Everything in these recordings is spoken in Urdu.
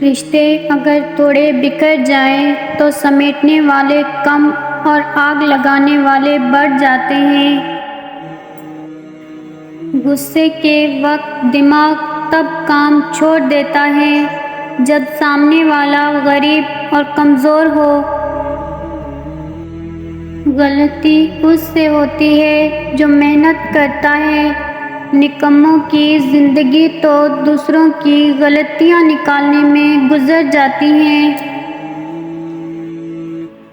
رشتے اگر تھوڑے بکھر جائیں تو سمیٹنے والے کم اور آگ لگانے والے بڑھ جاتے ہیں۔ غصے کے وقت دماغ تب کام چھوڑ دیتا ہے جب سامنے والا غریب اور کمزور ہو۔ غلطی اس سے ہوتی ہے جو محنت کرتا ہے۔ نکموں کی زندگی تو دوسروں کی غلطیاں نکالنے میں گزر جاتی ہے۔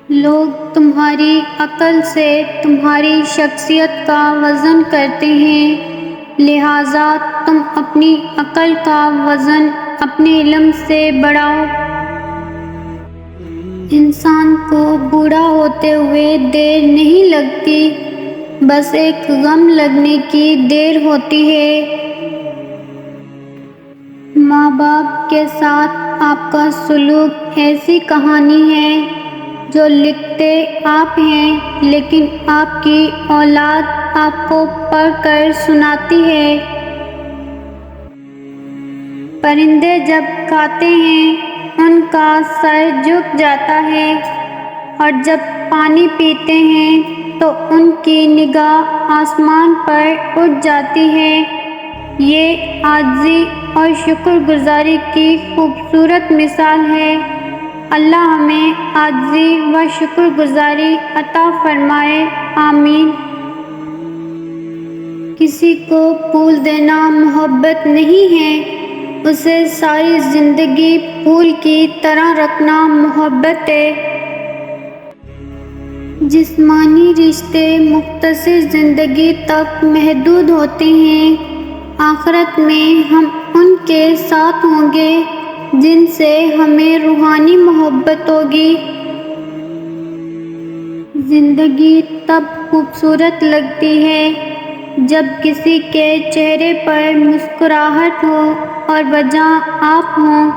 لوگ تمہاری عقل سے تمہاری شخصیت کا وزن کرتے ہیں، لہذا تم اپنی عقل کا وزن اپنے علم سے بڑھاؤ۔ انسان کو بوڑھا ہوتے ہوئے دیر نہیں لگتی، بس ایک غم لگنے کی دیر ہوتی ہے۔ ماں باپ کے ساتھ آپ کا سلوک ایسی کہانی ہے جو لکھتے آپ ہیں، لیکن آپ کی اولاد آپ کو پڑھ کر سناتی ہے۔ پرندے جب کھاتے ہیں ان کا سر جھک جاتا ہے، اور جب پانی پیتے ہیں تو ان کی نگاہ آسمان پر اٹھ جاتی ہے۔ یہ عاجزی اور شکر گزاری کی خوبصورت مثال ہے۔ اللہ ہمیں عاجزی و شکر گزاری عطا فرمائے، آمین۔ کسی کو پھول دینا محبت نہیں ہے، اسے ساری زندگی پھول کی طرح رکھنا محبت ہے۔ جسمانی رشتے مختصر زندگی تک محدود ہوتے ہیں، آخرت میں ہم ان کے ساتھ ہوں گے جن سے ہمیں روحانی محبت ہوگی۔ زندگی تب خوبصورت لگتی ہے جب کسی کے چہرے پر مسکراہٹ ہو اور وجہ آپ ہوں۔